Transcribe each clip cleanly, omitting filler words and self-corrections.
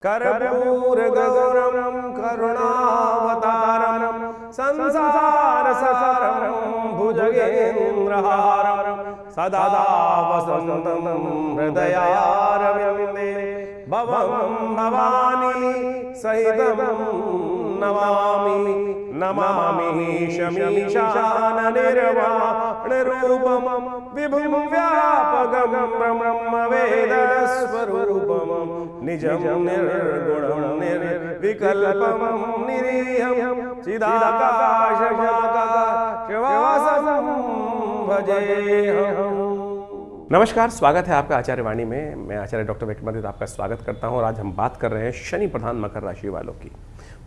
कर्पूरगौरं करुणावतारं संसारसारं भुजगेन्द्रहारं सदा वसन्तं हृदयारविन्दे भवं भवानी सहितं नमामि नमामि शमीशाननिर्वाणरूपं विभुं व्यापकं ब्रह्मवेदस्वरूपं निजं निर्गुणं निर्विकल्पं निरीहं चिदाकाशमाकाशवासं भजेऽहम्। नमस्कार, स्वागत है आपका आचार्य वाणी में। मैं आचार्य डॉक्टर विक्रमादित्य आपका स्वागत करता हूं और आज हम बात कर रहे हैं शनि प्रधान मकर राशि वालों की।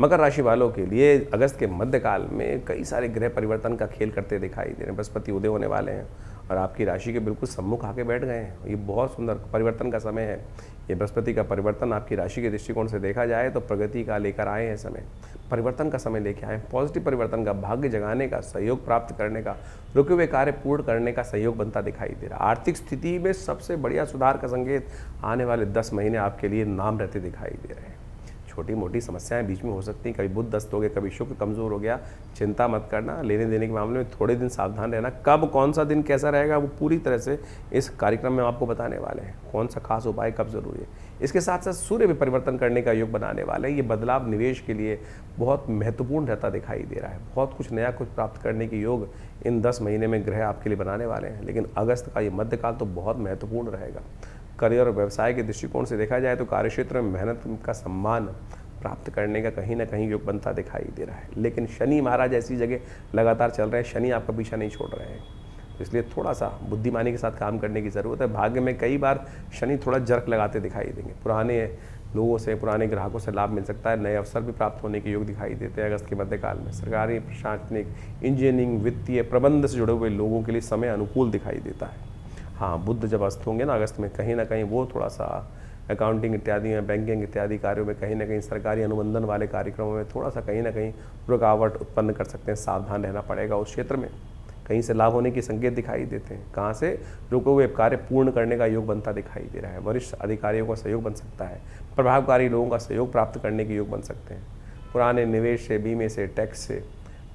मकर राशि वालों के लिए अगस्त के मध्यकाल में कई सारे ग्रह परिवर्तन का खेल करते दिखाई दे रहे हैं। बृहस्पति उदय होने वाले हैं और आपकी राशि के बिल्कुल सम्मुख आके बैठ गए हैं। ये बहुत सुंदर परिवर्तन का समय है। ये बृहस्पति का परिवर्तन आपकी राशि के दृष्टिकोण से देखा जाए तो प्रगति का लेकर आए हैं समय, परिवर्तन का समय लेके आए, पॉजिटिव परिवर्तन का, भाग्य जगाने का, सहयोग प्राप्त करने का, रुके हुए कार्य पूर्ण करने का सहयोग बनता दिखाई दे रहा है। आर्थिक स्थिति में सबसे बढ़िया सुधार का संकेत आने वाले 10 महीने आपके लिए नाम रहते दिखाई दे रहे हैं। छोटी मोटी समस्याएं बीच में हो सकती हैं, कभी बुध दस्त हो गया, कभी शुक्र कमज़ोर हो गया, चिंता मत करना। लेने देने के मामले में थोड़े दिन सावधान रहना। कब कौन सा दिन कैसा रहेगा वो पूरी तरह से इस कार्यक्रम में आपको बताने वाले हैं। कौन सा खास उपाय कब जरूरी है। इसके साथ साथ सूर्य भी परिवर्तन करने का योग बनाने वाले हैं। ये बदलाव निवेश के लिए बहुत महत्वपूर्ण रहता दिखाई दे रहा है। बहुत कुछ नया कुछ प्राप्त करने के योग इन 10 महीने में ग्रह आपके लिए बनाने वाले हैं। लेकिन अगस्त का ये मध्यकाल तो बहुत महत्वपूर्ण रहेगा। करियर और व्यवसाय के दृष्टिकोण से देखा जाए तो कार्यक्षेत्र में मेहनत का सम्मान प्राप्त करने का कहीं ना कहीं योग बनता दिखाई दे रहा है। लेकिन शनि महाराज ऐसी जगह लगातार चल रहे हैं, शनि आपका पीछा नहीं छोड़ रहे हैं, तो इसलिए थोड़ा सा बुद्धिमानी के साथ काम करने की ज़रूरत है। भाग्य में कई बार शनि थोड़ा जर्क लगाते दिखाई देंगे। पुराने लोगों से, पुराने ग्राहकों से लाभ मिल सकता है। नए अवसर भी प्राप्त होने के योग दिखाई देते हैं अगस्त के मध्यकाल में। सरकारी, प्रशासनिक, इंजीनियरिंग, वित्तीय, प्रबंध से जुड़े हुए लोगों के लिए समय अनुकूल दिखाई देता है। हाँ, बुध जब अस्त होंगे ना अगस्त में, कहीं ना कहीं वो थोड़ा सा अकाउंटिंग इत्यादि में, बैंकिंग इत्यादि कार्यों में, कहीं ना कहीं सरकारी अनुबंधन वाले कार्यक्रमों में थोड़ा सा कहीं ना कहीं रुकावट उत्पन्न कर सकते हैं। सावधान रहना पड़ेगा उस क्षेत्र में। कहीं से लाभ होने के संकेत दिखाई देते हैं। कहाँ से? रुके हुए कार्य पूर्ण करने का योग बनता दिखाई दे रहा है। वरिष्ठ अधिकारियों का सहयोग बन सकता है। प्रभावकारी लोगों का सहयोग प्राप्त करने के योग बन सकते हैं। पुराने निवेश से, बीमे से, टैक्स से,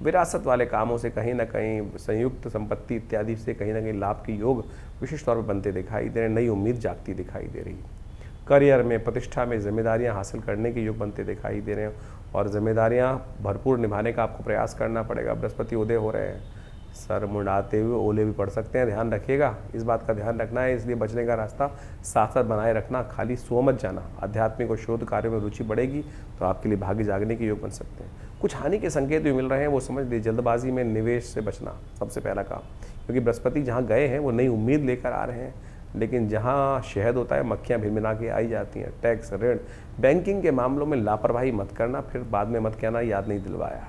विरासत वाले कामों से, कहीं ना कहीं संयुक्त संपत्ति इत्यादि से कहीं ना कहीं लाभ के योग विशेष तौर पर बनते दिखाई दे रहे हैं। नई उम्मीद जागती दिखाई दे रही है। करियर में, प्रतिष्ठा में जिम्मेदारियां हासिल करने के योग बनते दिखाई दे रहे हैं और जिम्मेदारियां भरपूर निभाने का आपको प्रयास करना पड़ेगा। बृहस्पति उदय हो रहे हैं, सर मुंडाते हुए ओले भी पड़ सकते हैं, ध्यान रखिएगा। इस बात का ध्यान रखना है, इसलिए बचने का रास्ता साथ साथ बनाए रखना। खाली सो मत जाना। आध्यात्मिक और शोध कार्यों में रुचि बढ़ेगी तो आपके लिए भाग्य जागने के योग बन सकते हैं। कुछ हानि के संकेत भी मिल रहे हैं, वो समझ लीजिए। जल्दबाजी में निवेश से बचना सबसे पहला काम, क्योंकि बृहस्पति जहाँ गए हैं वो नई उम्मीद लेकर आ रहे हैं। लेकिन जहाँ शहद होता है मक्खियाँ भिनभिना के आई जाती हैं। टैक्स, ऋण, बैंकिंग के मामलों में लापरवाही मत करना, फिर बाद में मत कहना याद नहीं दिलवाया।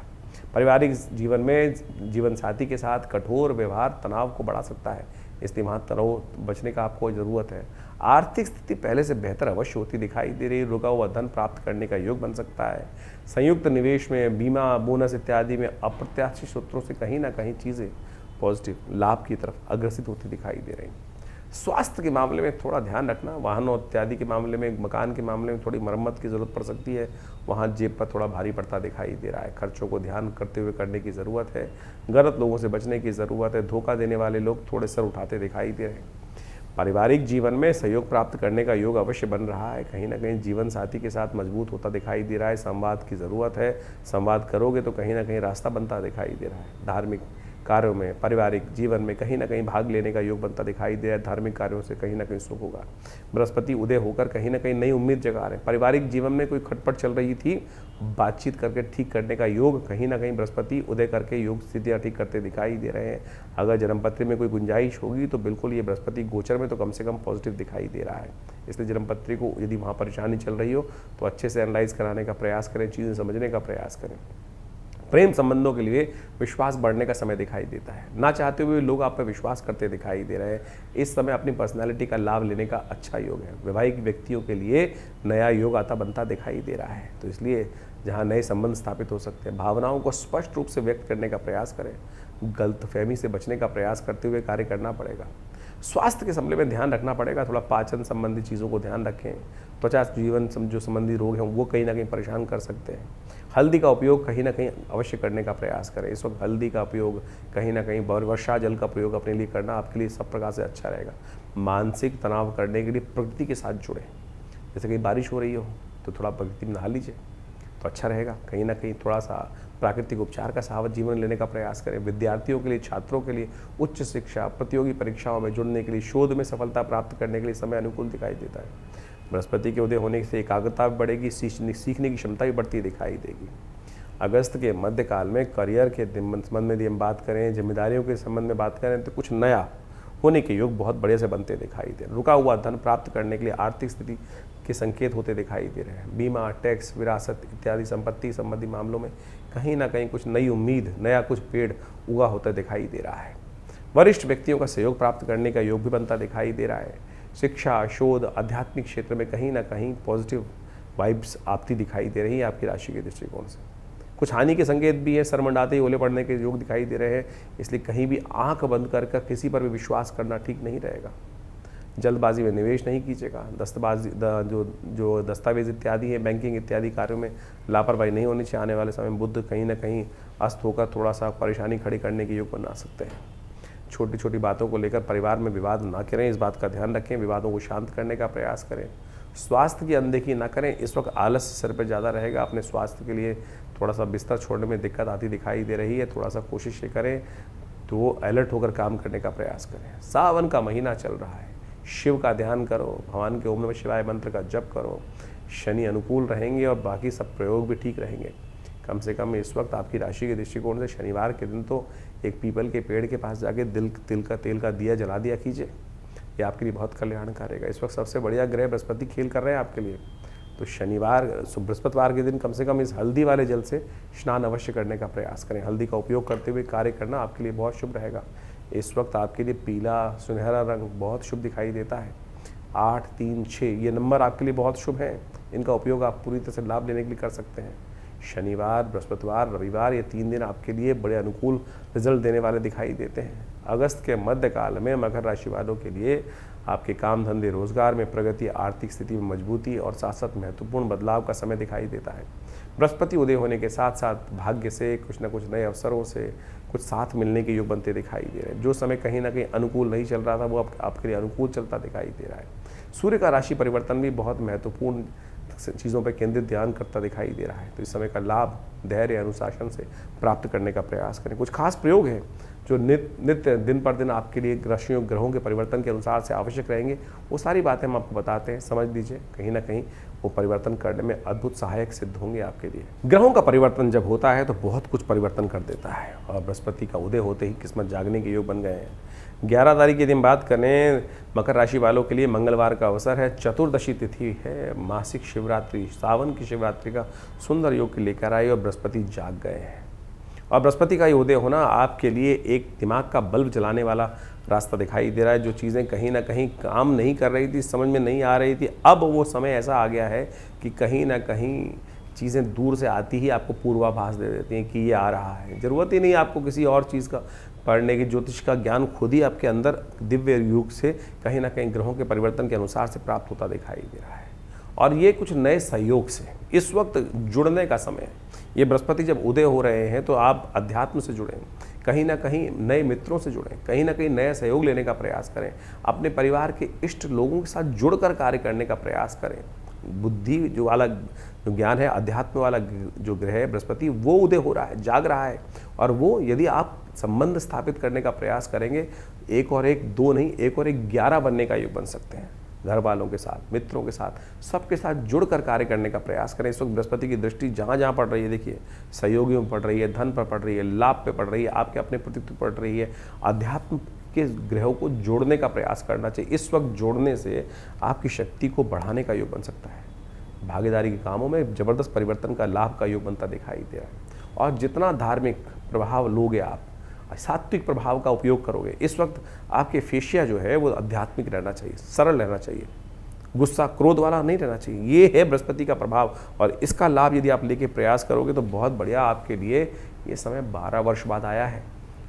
पारिवारिक जीवन में जीवन साथी के साथ कठोर व्यवहार तनाव को बढ़ा सकता है, इसलिए वहाँ तनाव बचने का आपको ज़रूरत है। आर्थिक स्थिति पहले से बेहतर अवश्य होती दिखाई दे रही है। रुका हुआ धन प्राप्त करने का योग बन सकता है। संयुक्त निवेश में, बीमा, बोनस इत्यादि में अप्रत्याशित सूत्रों से कहीं ना कहीं चीज़ें पॉजिटिव लाभ की तरफ अग्रसित होती दिखाई दे रही। स्वास्थ्य के मामले में थोड़ा ध्यान रखना। वाहनों इत्यादि के मामले में, मकान के मामले में थोड़ी मरम्मत की ज़रूरत पड़ सकती है। वहाँ जेब पर थोड़ा भारी पड़ता दिखाई दे रहा है। खर्चों को ध्यान करते हुए करने की ज़रूरत है। गलत लोगों से बचने की ज़रूरत है। धोखा देने वाले लोग थोड़े सर उठाते दिखाई दे रहे हैं। पारिवारिक जीवन में सहयोग प्राप्त करने का योग अवश्य बन रहा है। कहीं ना कहीं जीवन साथी के साथ मजबूत होता दिखाई दे रहा है। संवाद की ज़रूरत है। संवाद करोगे तो कहीं ना कहीं रास्ता बनता दिखाई दे रहा है। धार्मिक कार्यों में, पारिवारिक जीवन में कहीं ना कहीं भाग लेने का योग बनता दिखाई दे रहा है। धार्मिक कार्यों से कहीं ना कहीं सुख होगा। बृहस्पति उदय होकर कहीं ना कहीं नई उम्मीद जगा रहे हैं। पारिवारिक जीवन में कोई खटपट चल रही थी, बातचीत करके ठीक करने का योग कहीं ना कहीं बृहस्पति उदय करके योग स्थितियाँ ठीक करते दिखाई दे रहे हैं। अगर जन्मपत्री में कोई गुंजाइश होगी तो बिल्कुल ये बृहस्पति गोचर में तो कम से कम पॉजिटिव दिखाई दे रहा है। इसलिए जन्मपत्री को यदि वहाँ परेशानी चल रही हो तो अच्छे से एनालाइज कराने का प्रयास करें, चीज़ें समझने का प्रयास करें। प्रेम संबंधों के लिए विश्वास बढ़ने का समय दिखाई देता है। ना चाहते हुए लोग आप पर विश्वास करते दिखाई दे रहे हैं। इस समय अपनी पर्सनालिटी का लाभ लेने का अच्छा योग है। वैवाहिक व्यक्तियों के लिए नया योग आता बनता दिखाई दे रहा है, तो इसलिए जहां नए संबंध स्थापित हो सकते हैं, भावनाओं को स्पष्ट रूप से व्यक्त करने का प्रयास करें। गलतफहमी से बचने का प्रयास करते हुए कार्य करना पड़ेगा। स्वास्थ्य के मामले में ध्यान रखना पड़ेगा, थोड़ा पाचन संबंधी चीज़ों को ध्यान रखें। त्वचा जीवन जो संबंधी रोग हैं वो कहीं ना कहीं परेशान कर सकते हैं। हल्दी का उपयोग कहीं ना कहीं अवश्य करने का प्रयास करें। इस वक्त हल्दी का उपयोग कहीं ना कहीं वर्षा जल का प्रयोग अपने लिए करना आपके लिए सब प्रकार से अच्छा रहेगा। मानसिक तनाव करने के लिए प्रकृति के साथ जुड़ें, जैसे कहीं बारिश हो रही हो तो थोड़ा प्रकृति में नहा लीजिए तो अच्छा रहेगा। कहीं ना कहीं थोड़ा सा प्राकृतिक उपचार का सहारा जीवन लेने का प्रयास करें। विद्यार्थियों के लिए, छात्रों के लिए उच्च शिक्षा, प्रतियोगी परीक्षाओं में जुड़ने के लिए, शोध में सफलता प्राप्त करने के लिए समय अनुकूल दिखाई देता है। बृहस्पति के उदय होने से एकाग्रता बढ़ेगी, सीखने की क्षमता भी बढ़ती दिखाई देगी। अगस्त के मध्यकाल में करियर के संबंध में यदि हम बात करें, जिम्मेदारियों के संबंध में बात करें तो कुछ नया होने के योग बहुत बड़े से बनते दिखाई दे रहे हैं। रुका हुआ धन प्राप्त करने के लिए आर्थिक स्थिति के संकेत होते दिखाई दे रहे हैं। बीमा, टैक्स, विरासत इत्यादि संपत्ति संबंधी मामलों में कहीं ना कहीं कुछ नई उम्मीद, नया कुछ पेड़ उगा होता दिखाई दे रहा है। वरिष्ठ व्यक्तियों का सहयोग प्राप्त करने का योग भी बनता दिखाई दे रहा है। शिक्षा, शोध, आध्यात्मिक क्षेत्र में कहीं ना कहीं पॉजिटिव वाइब्स आपकी दिखाई दे रही है आपकी राशि के दृष्टिकोण से। कुछ हानि के संकेत भी है, सर मंडाते ही ओले पड़ने के योग दिखाई दे रहे हैं, इसलिए कहीं भी आंख बंद कर किसी पर भी विश्वास करना ठीक नहीं रहेगा। जल्दबाजी में निवेश नहीं कीजिएगा। जो दस्तावेज इत्यादि है, बैंकिंग इत्यादि कार्यों में लापरवाही नहीं होनी चाहिए। आने वाले समय में बुध कहीं ना कहीं अस्त होकर थोड़ा सा परेशानी खड़ी करने के योग बना सकते हैं। छोटी छोटी बातों को लेकर परिवार में विवाद ना करें, इस बात का ध्यान रखें। विवादों को शांत करने का प्रयास करें। स्वास्थ्य की अनदेखी ना करें। इस वक्त आलस सिर पर ज़्यादा रहेगा। अपने स्वास्थ्य के लिए थोड़ा सा बिस्तर छोड़ने में दिक्कत आती दिखाई दे रही है। थोड़ा सा कोशिश ये करें तो अलर्ट होकर काम करने का प्रयास करें। सावन का महीना चल रहा है, शिव का ध्यान करो, भगवान के ओम नमः शिवाय मंत्र का जप करो। शनि अनुकूल रहेंगे और बाकी सब प्रयोग भी ठीक रहेंगे। कम से कम इस वक्त आपकी राशि के दृष्टिकोण से शनिवार के दिन तो एक पीपल के पेड़ के पास जाके तेल का दिया जला दिया कीजिए, ये आपके लिए बहुत कल्याणकारी रहेगा। इस वक्त सबसे बढ़िया ग्रह बृहस्पति खेल कर रहे हैं आपके लिए, तो बृहस्पतिवार के दिन कम से कम इस हल्दी वाले जल से स्नान अवश्य करने का प्रयास करें। हल्दी का उपयोग करते हुए कार्य करना आपके लिए बहुत शुभ रहेगा। इस वक्त आपके लिए पीला सुनहरा रंग बहुत शुभ दिखाई देता है। 8, 3, 6 ये नंबर आपके लिए बहुत शुभ हैं। इनका उपयोग आप पूरी तरह से लाभ लेने के लिए कर सकते हैं। शनिवार, बृहस्पतिवार, रविवार ये 3 दिन आपके लिए बड़े अनुकूल रिजल्ट देने वाले दिखाई देते हैं। अगस्त के मध्यकाल में मकर राशि वालों के लिए आपके काम धंधे रोजगार में प्रगति, आर्थिक स्थिति में मजबूती और साथ साथ महत्वपूर्ण बदलाव का समय दिखाई देता है। बृहस्पति उदय होने के साथ साथ भाग्य से कुछ न कुछ नए अवसरों से कुछ साथ मिलने के योग बनते दिखाई दे रहे हैं। जो समय कहीं ना कहीं अनुकूल नहीं चल रहा था वो आपके लिए अनुकूल चलता दिखाई दे रहा है। सूर्य का राशि परिवर्तन भी बहुत महत्वपूर्ण चीज़ों पर केंद्रित ध्यान करता दिखाई दे रहा है, तो इस समय का लाभ धैर्य अनुशासन से प्राप्त करने का प्रयास करें। कुछ खास प्रयोग हैं जो नित्य दिन पर दिन आपके लिए राशियों ग्रहों के परिवर्तन के अनुसार से आवश्यक रहेंगे, वो सारी बातें हम आपको बताते हैं, समझ लीजिए। कहीं ना कहीं वो परिवर्तन करने में अद्भुत सहायक सिद्ध होंगे आपके लिए। ग्रहों का परिवर्तन जब होता है तो बहुत कुछ परिवर्तन कर देता है, और बृहस्पति का उदय होते ही किस्मत जागने के योग बन गए हैं। 11 तारीख के दिन बात करें, मकर राशि वालों के लिए मंगलवार का अवसर है, चतुर्दशी तिथि है, मासिक शिवरात्रि, सावन की शिवरात्रि का सुंदर योग लेकर आई और बृहस्पति जाग गए हैं। और बृहस्पति का ये उदय होना आपके लिए एक दिमाग का बल्ब जलाने वाला रास्ता दिखाई दे रहा है। जो चीज़ें कहीं ना कहीं काम नहीं कर रही थी, समझ में नहीं आ रही थी, अब वो समय ऐसा आ गया है कि कहीं ना कहीं चीज़ें दूर से आती ही आपको पूर्वाभास दे देती हैं कि ये आ रहा है। ज़रूरत ही नहीं आपको किसी और चीज़ का पढ़ने की, ज्योतिष का ज्ञान खुद ही आपके अंदर दिव्य युग से कहीं ना कहीं ग्रहों के परिवर्तन के अनुसार से प्राप्त होता दिखाई दे रहा है। और ये कुछ नए सहयोग से इस वक्त जुड़ने का समय है। ये बृहस्पति जब उदय हो रहे हैं तो आप अध्यात्म से जुड़ें, कहीं ना कहीं नए मित्रों से जुड़ें, कहीं ना कहीं नया सहयोग लेने का प्रयास करें, अपने परिवार के इष्ट लोगों के साथ जुड़कर कार्य करने का प्रयास करें। बुद्धि जो वाला जो ज्ञान है, अध्यात्म वाला जो ग्रह है बृहस्पति, वो उदय हो रहा है, जाग रहा है, और वो यदि आप संबंध स्थापित करने का प्रयास करेंगे, 1 और 1 2 नहीं, 1 और 1 11 बनने का योग बन सकते हैं। घर वालों के साथ, मित्रों के साथ, सबके साथ जुड़कर कार्य करने का प्रयास करें। इस वक्त बृहस्पति की दृष्टि जहाँ जहाँ पड़ रही है, देखिए सहयोगियों पर पड़ रही है, धन पर पड़ रही है, लाभ पे पड़ रही है, आपके अपने प्रतित्व पड़ रही है। अध्यात्म के ग्रहों को जोड़ने का प्रयास करना चाहिए। इस वक्त जोड़ने से आपकी शक्ति को बढ़ाने का योग बन सकता है। भागीदारी के कामों में जबरदस्त परिवर्तन का लाभ का योग बनता दिखाई दे रहा है। और जितना धार्मिक प्रभाव लोगे आप, सात्विक प्रभाव का उपयोग करोगे, इस वक्त आपके फेशिया जो है वो आध्यात्मिक रहना चाहिए, सरल रहना चाहिए, गुस्सा क्रोध वाला नहीं रहना चाहिए। ये है बृहस्पति का प्रभाव, और इसका लाभ यदि आप लेके प्रयास करोगे तो बहुत बढ़िया आपके लिए ये समय 12 वर्ष बाद आया है।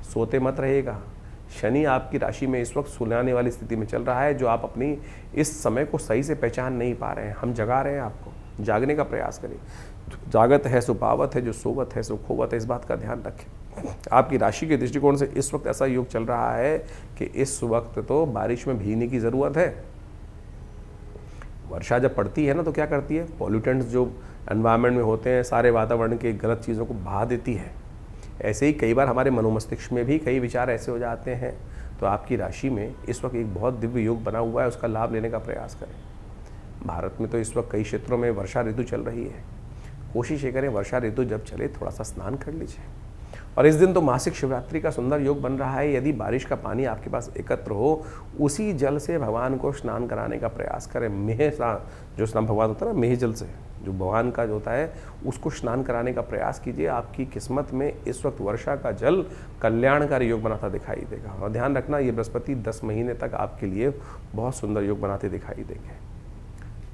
सोते मत रहिएगा, शनि आपकी राशि में इस वक्त सुलझाने वाली स्थिति में चल रहा है, जो आप अपनी इस समय को सही से पहचान नहीं पा रहे हैं। हम जगा रहे हैं आपको, जागने का प्रयास करें। जागत है सो पावत है, जो सोवत है सो खोवत है, इस बात का ध्यान रखें। आपकी राशि के दृष्टिकोण से इस वक्त ऐसा योग चल रहा है कि इस वक्त तो बारिश में भीगने की ज़रूरत है। वर्षा जब पड़ती है ना तो क्या करती है, पॉल्यूटेंट्स जो एनवायरनमेंट में होते हैं सारे वातावरण के गलत चीज़ों को बहा देती है। ऐसे ही कई बार हमारे मनोमस्तिष्क में भी कई विचार ऐसे हो जाते हैं। तो आपकी राशि में इस वक्त एक बहुत दिव्य योग बना हुआ है, उसका लाभ लेने का प्रयास करें। भारत में तो इस वक्त कई क्षेत्रों में वर्षा ऋतु चल रही है। कोशिश ये करें वर्षा ऋतु जब चले थोड़ा सा स्नान कर लीजिए। और इस दिन तो मासिक शिवरात्रि का सुंदर योग बन रहा है। यदि बारिश का पानी आपके पास एकत्र हो, उसी जल से भगवान को स्नान कराने का प्रयास करें। जो स्नान भगवान होता है ना, मेह जल से जो भगवान का जो होता है उसको स्नान कराने का प्रयास कीजिए। आपकी किस्मत में इस वक्त वर्षा का जल कल्याणकारी योग बनाता दिखाई देगा। और ध्यान रखना, ये बृहस्पति 10 महीने तक आपके लिए बहुत सुंदर योग बनाते दिखाई देंगे।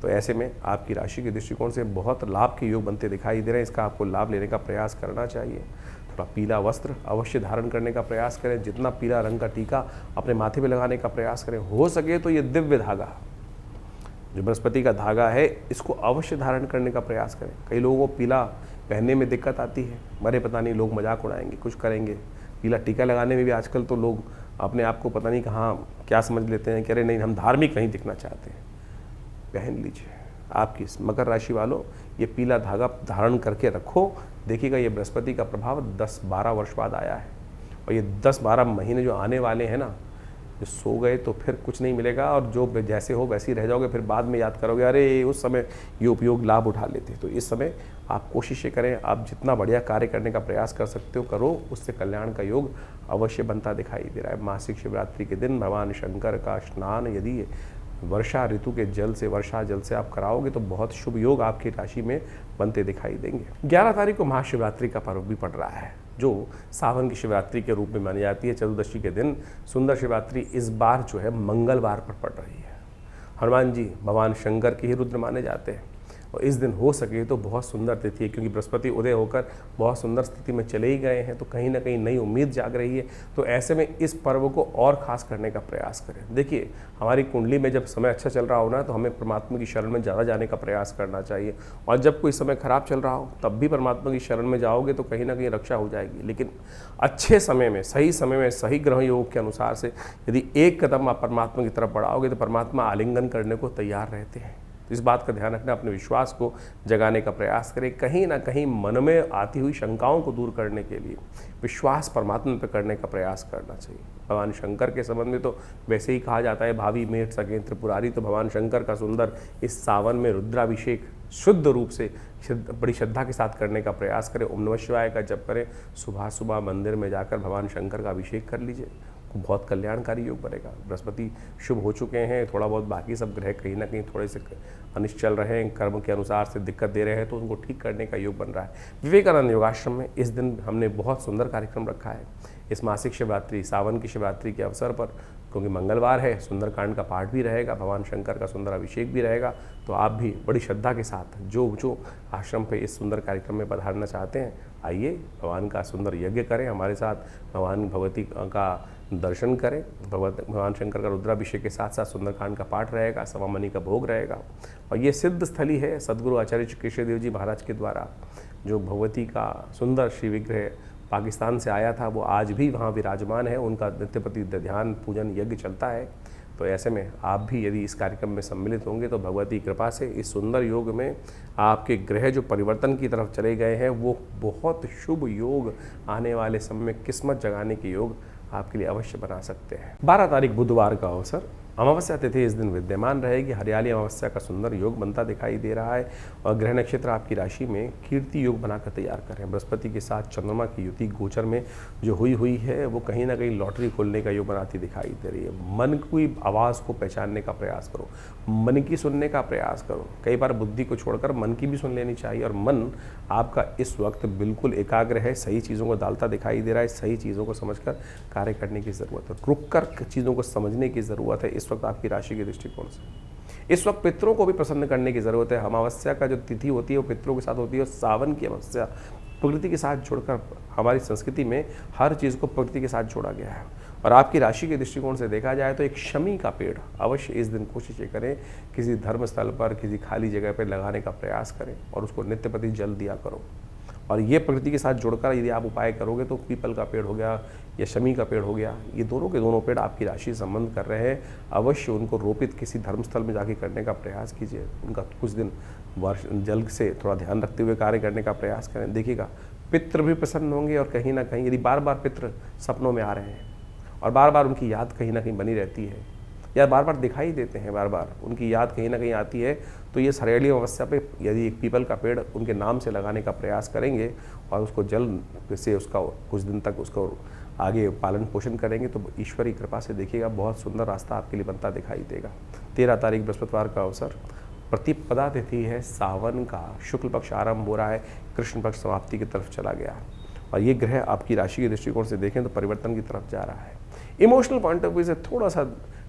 तो ऐसे में आपकी राशि के दृष्टिकोण से बहुत लाभ के योग बनते दिखाई दे रहे हैं। इसका आपको लाभ लेने का प्रयास करना चाहिए। थोड़ा पीला वस्त्र अवश्य धारण करने का प्रयास करें। जितना पीला रंग का टीका अपने माथे पे लगाने का प्रयास करें। हो सके तो ये दिव्य धागा जो बृहस्पति का धागा है, इसको अवश्य धारण करने का प्रयास करें। कई लोगों को पीला पहनने में दिक्कत आती है, मरे पता नहीं लोग मजाक उड़ाएंगे, कुछ करेंगे। पीला टीका लगाने में भी आजकल तो लोग अपने आप को पता नहीं कहाँ क्या समझ लेते हैं कि अरे नहीं, हम धार्मिक नहीं दिखना चाहते हैं। पहन लीजिए। आपकी मकर राशि वालों, ये पीला धागा धारण करके रखो। देखिएगा ये बृहस्पति का प्रभाव 10-12 वर्ष बाद आया है। और ये 10-12 महीने जो आने वाले हैं ना, जो सो गए तो फिर कुछ नहीं मिलेगा, और जो जैसे हो वैसे ही रह जाओगे। फिर बाद में याद करोगे अरे उस समय ये उपयोग लाभ उठा लेते। तो इस समय आप कोशिशें करें, आप जितना बढ़िया कार्य करने का प्रयास कर सकते हो करो, उससे कल्याण का योग अवश्य बनता दिखाई दे रहा है। मासिक शिवरात्रि के दिन भगवान शंकर का स्नान यदि वर्षा ऋतु के जल से, वर्षा जल से आप कराओगे तो बहुत शुभ योग आपकी राशि में बनते दिखाई देंगे। 11 तारीख को महाशिवरात्रि का पर्व भी पड़ रहा है, जो सावन की शिवरात्रि के रूप में मानी जाती है। चतुर्दशी के दिन सुंदर शिवरात्रि इस बार जो है मंगलवार पर पड़ रही है। हनुमान जी भगवान शंकर के ही रुद्र माने जाते हैं। और इस दिन हो सके तो बहुत सुंदर तिथि है, क्योंकि बृहस्पति उदय होकर बहुत सुंदर स्थिति में चले ही गए हैं। तो कहीं ना कहीं नई उम्मीद जाग रही है। तो ऐसे में इस पर्व को और खास करने का प्रयास करें। देखिए, हमारी कुंडली में जब समय अच्छा चल रहा हो ना, तो हमें परमात्मा की शरण में ज़्यादा जाने का प्रयास करना चाहिए। और जब कोई समय खराब चल रहा हो तब भी परमात्मा की शरण में जाओगे तो कहीं ना कहीं रक्षा हो जाएगी। लेकिन अच्छे समय में, सही ग्रह योग के अनुसार से यदि एक कदम आप परमात्मा की तरफ बढ़ाओगे तो परमात्मा आलिंगन करने को तैयार रहते हैं। तो इस बात का ध्यान रखना, अपने विश्वास को जगाने का प्रयास करें। कहीं ना कहीं मन में आती हुई शंकाओं को दूर करने के लिए विश्वास परमात्मा पर करने का प्रयास करना चाहिए। भगवान शंकर के संबंध में तो वैसे ही कहा जाता है, भावी मेट सके त्रिपुरारी। तो भगवान शंकर का सुंदर इस सावन में रुद्राभिषेक शुद्ध रूप से बड़ी श्रद्धा के साथ करने का प्रयास करें। ओम नमः शिवाय का जप करें। सुबह सुबह मंदिर में जाकर भगवान शंकर का अभिषेक कर लीजिए, बहुत कल्याणकारी योग बनेगा। बृहस्पति शुभ हो चुके हैं, थोड़ा बहुत बाकी सब ग्रह कहीं ना कहीं थोड़े से अनिष्ट चल रहे हैं, कर्म के अनुसार से दिक्कत दे रहे हैं, तो उनको ठीक करने का योग बन रहा है। विवेकानंद योगाश्रम में इस दिन हमने बहुत सुंदर कार्यक्रम रखा है। इस मासिक शिवरात्रि, सावन की शिवरात्रि के अवसर पर, क्योंकि मंगलवार है, सुंदरकांड का पाठ भी रहेगा, भगवान शंकर का सुंदर अभिषेक भी रहेगा। तो आप भी बड़ी श्रद्धा के साथ जो आश्रम पे इस सुंदर कार्यक्रम में पधारना चाहते हैं, आइए भगवान का सुंदर यज्ञ करें हमारे साथ, भगवान भगवती का दर्शन करें। भगवान शंकर का रुद्राभिषेक के साथ साथ सुंदरकांड का पाठ रहेगा, सवा मनी का भोग रहेगा। और ये सिद्ध स्थली है सदगुरु आचार्य कृष्णदेव जी महाराज के द्वारा जो भगवती का सुंदर श्री विग्रह पाकिस्तान से आया था, वो आज भी वहाँ विराजमान है। उनका नित्य प्रति ध्यान पूजन यज्ञ चलता है। तो ऐसे में आप भी यदि इस कार्यक्रम में सम्मिलित होंगे तो भगवती कृपा से इस सुंदर योग में आपके ग्रह जो परिवर्तन की तरफ चले गए हैं, वो बहुत शुभ योग आने वाले समय में किस्मत जगाने के योग आपके लिए अवश्य बना सकते हैं। 12 तारीख बुधवार का अवसर, अमावस्या तिथि इस दिन विद्यमान रहेगी। हरियाली अमावस्या का सुंदर योग बनता दिखाई दे रहा है। और ग्रह नक्षत्र आपकी राशि में कीर्ति योग बनाकर तैयार करें। बृहस्पति के साथ चंद्रमा की युति गोचर में जो हुई है, वो कहीं ना कहीं लॉटरी खोलने का योग बनाती दिखाई दे रही है। मन की आवाज़ को पहचानने का प्रयास करो, मन की सुनने का प्रयास करो। कई बार बुद्धि को छोड़कर मन की भी सुन लेनी चाहिए। और मन आपका इस वक्त बिल्कुल एकाग्र है, सही चीज़ों को डालता दिखाई दे रहा है। सही चीज़ों को समझकर कार्य करने की ज़रूरत है, रुक कर चीज़ों को समझने की ज़रूरत है। इस वक्त आपकी राशि के दृष्टिकोण से इस वक्त पितरों को भी प्रसन्न करने की ज़रूरत है। अमावस्या का जो तिथि होती है वो पितरों के साथ होती है। और सावन की अमावस्या प्रकृति के साथ जोड़कर, हमारी संस्कृति में हर चीज़ को प्रकृति के साथ जोड़ा गया है। और आपकी राशि के दृष्टिकोण से देखा जाए तो एक शमी का पेड़ अवश्य इस दिन कोशिश ये करें किसी धर्मस्थल पर, किसी खाली जगह पर लगाने का प्रयास करें और उसको नित्य प्रति जल दिया करो। और ये प्रकृति के साथ जुड़कर यदि आप उपाय करोगे तो पीपल का पेड़ हो गया या शमी का पेड़ हो गया, ये दोनों के दोनों पेड़ आपकी राशि से संबंध कर रहे हैं, अवश्य उनको रोपित किसी धर्मस्थल में जाके करने का प्रयास कीजिए। उनका कुछ दिन वर्ष जल से थोड़ा ध्यान रखते हुए कार्य करने का प्रयास करें। देखिएगा पितृ भी प्रसन्न होंगे और कहीं ना कहीं यदि बार बार पितृ सपनों में आ रहे हैं और बार बार उनकी याद कहीं ना कहीं बनी रहती है या बार बार दिखाई देते हैं, बार बार उनकी याद कहीं ना कहीं आती है, तो ये हरियाली अवस्था पे यदि एक पीपल का पेड़ उनके नाम से लगाने का प्रयास करेंगे और उसको जल से उसका कुछ दिन तक उसको आगे पालन पोषण करेंगे तो ईश्वरी कृपा से देखिएगा बहुत सुंदर रास्ता आपके लिए बनता दिखाई देगा। 13 तारीख बृहस्पतिवार का अवसर, प्रतिपदा तिथि है, सावन का शुक्ल पक्ष आरंभ हो रहा है, कृष्ण पक्ष समाप्ति की तरफ चला गया और ये ग्रह आपकी राशि के दृष्टिकोण से देखें तो परिवर्तन की तरफ जा रहा है। इमोशनल पॉइंट ऑफ व्यू से थोड़ा सा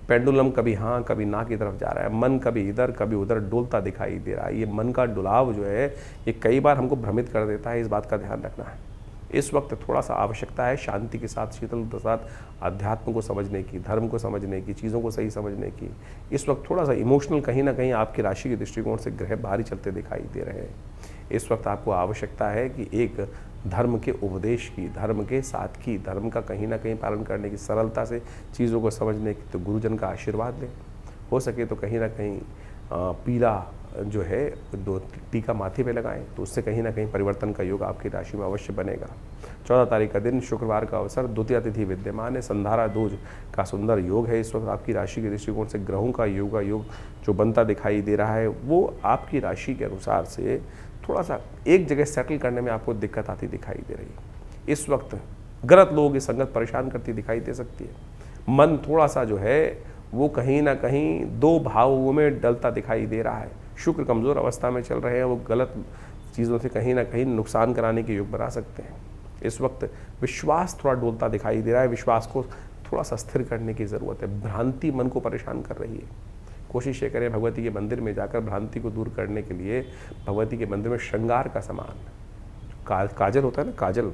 पेंडुलम कभी हाँ कभी ना की तरफ जा रहा है, मन कभी इधर कभी उधर डोलता दिखाई दे रहा है। ये मन का डुलाव जो है ये कई बार हमको भ्रमित कर देता है, इस बात का ध्यान रखना है। इस वक्त थोड़ा सा आवश्यकता है शांति के साथ, शीतलता के साथ अध्यात्म को समझने की, धर्म को समझने की, चीज़ों को सही समझने की। इस वक्त थोड़ा सा इमोशनल कहीं ना कहीं आपकी राशि के दृष्टिकोण से ग्रह भारी चलते दिखाई दे रहे हैं। इस वक्त आपको आवश्यकता है कि एक धर्म के उपदेश की, धर्म के साथ की, धर्म का कहीं ना कहीं पालन करने की, सरलता से चीज़ों को समझने की, तो गुरुजन का आशीर्वाद लें। हो सके तो कहीं ना कहीं पीला जो है दो टीका माथे पे लगाएं तो उससे कहीं ना कहीं परिवर्तन का योग आपकी राशि में अवश्य बनेगा। 14 तारीख का दिन शुक्रवार का अवसर, द्वितीया तिथि विद्यमान है, संधारा दूज का सुंदर योग है। इस वक्त आपकी राशि के दृष्टिकोण से ग्रहों का योग जो बनता दिखाई दे रहा है वो आपकी राशि के अनुसार से थोड़ा सा एक जगह सेटल करने में आपको दिक्कत आती दिखाई दे रही है। इस वक्त गलत लोगों की संगत परेशान करती दिखाई दे सकती है। मन थोड़ा सा जो है वो कहीं ना कहीं दो भावों में डलता दिखाई दे रहा है। शुक्र कमज़ोर अवस्था में चल रहे हैं, वो गलत चीज़ों से कहीं ना कहीं नुकसान कराने के योग बना सकते हैं। इस वक्त विश्वास थोड़ा डोलता दिखाई दे रहा है, विश्वास को थोड़ा सा स्थिर करने की ज़रूरत है। भ्रांति मन को परेशान कर रही है। कोशिश ये करें भगवती के मंदिर में जाकर भ्रांति को दूर करने के लिए भगवती के मंदिर में श्रृंगार का सामान, काजल होता है ना, काजल,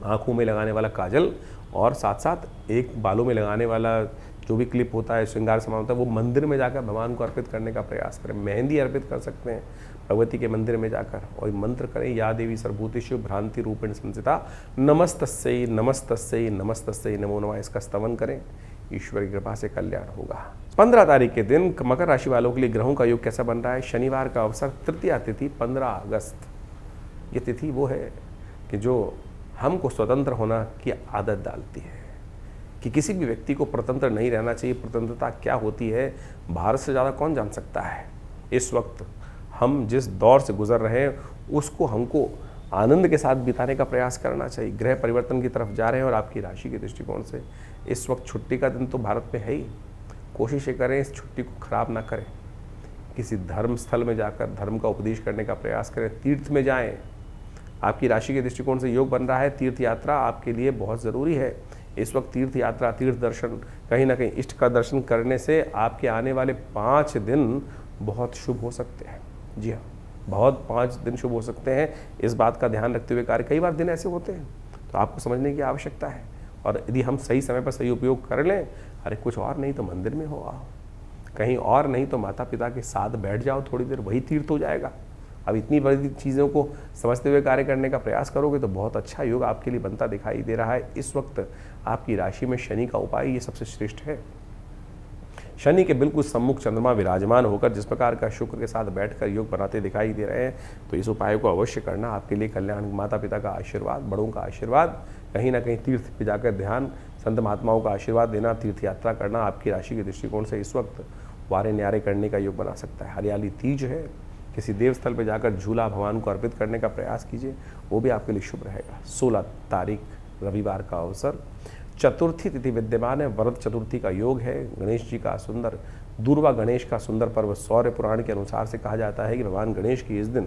आँखों में लगाने वाला काजल और साथ साथ एक बालों में लगाने वाला जो भी क्लिप होता है, श्रृंगार सामान होता है, वो मंदिर में जाकर भगवान को अर्पित करने का प्रयास करें। मेहंदी अर्पित कर सकते हैं भगवती के मंदिर में जाकर और मंत्र करें, या देवी सर्वभूतेषु भ्रांति रूपेण संस्थिता नमस्तस्यै नमस्तस्यै नमस्तस्यै नमो नमः, इसका स्तवन करें, ईश्वर की कृपा से कल्याण होगा। 15 तारीख के दिन मकर राशि वालों के लिए ग्रहों का योग कैसा बन रहा है। शनिवार का अवसर, तृतीया तिथि 15 अगस्त। ये तिथि वो है कि जो हमको स्वतंत्र होना की आदत डालती है कि किसी भी व्यक्ति को स्वतंत्र नहीं रहना चाहिए। स्वतंत्रता क्या होती है भारत से ज़्यादा कौन जान सकता है। इस वक्त हम जिस दौर से गुजर रहे हैं उसको हमको आनंद के साथ बिताने का प्रयास करना चाहिए। ग्रह परिवर्तन की तरफ जा रहे हैं और आपकी राशि के दृष्टिकोण से इस वक्त छुट्टी का दिन तो भारत में है ही। कोशिश करें इस छुट्टी को खराब ना करें, किसी धर्म स्थल में जाकर धर्म का उपदेश करने का प्रयास करें, तीर्थ में जाएं। आपकी राशि के दृष्टिकोण से योग बन रहा है, तीर्थ यात्रा आपके लिए बहुत ज़रूरी है। इस वक्त तीर्थ यात्रा, तीर्थ दर्शन, कहीं ना कहीं इष्ट का दर्शन करने से आपके आने वाले 5 दिन बहुत शुभ हो सकते हैं। जी हाँ, बहुत 5 दिन शुभ हो सकते हैं। इस बात का ध्यान रखते हुए कार्य, कई बार दिन ऐसे होते हैं तो आपको समझने की आवश्यकता है। और यदि हम सही समय पर सही उपयोग कर लें, अरे कुछ और नहीं तो मंदिर में हो आओ, कहीं और नहीं तो माता पिता के साथ बैठ जाओ थोड़ी देर, वही तीर्थ हो जाएगा। अब इतनी बड़ी चीज़ों को समझते हुए कार्य करने का प्रयास करोगे तो बहुत अच्छा योग आपके लिए बनता दिखाई दे रहा है। इस वक्त आपकी राशि में शनि का उपाय ये सबसे श्रेष्ठ है। शनि के बिल्कुल सम्मुख चंद्रमा विराजमान होकर जिस प्रकार का शुक्र के साथ बैठकर योग बनाते दिखाई दे रहे हैं, तो इस उपाय को अवश्य करना आपके लिए कल्याण। माता पिता का आशीर्वाद, बड़ों का आशीर्वाद, कहीं ना कहीं तीर्थ पे जाकर ध्यान, संत महात्माओं का आशीर्वाद देना, तीर्थ यात्रा करना आपकी राशि के दृष्टिकोण से इस वक्त वारे न्यारे करने का योग बना सकता है। हरियाली तीज है, किसी देवस्थल पर जाकर झूला भगवान को अर्पित करने का प्रयास कीजिए, वो भी आपके लिए शुभ रहेगा। 16 तारीख रविवार का अवसर, चतुर्थी तिथि विद्यमान है, वरद चतुर्थी का योग है। गणेश जी का सुंदर, दूर्वा गणेश का सुंदर पर्व, सौर्य पुराण के अनुसार से कहा जाता है कि भगवान गणेश की इस दिन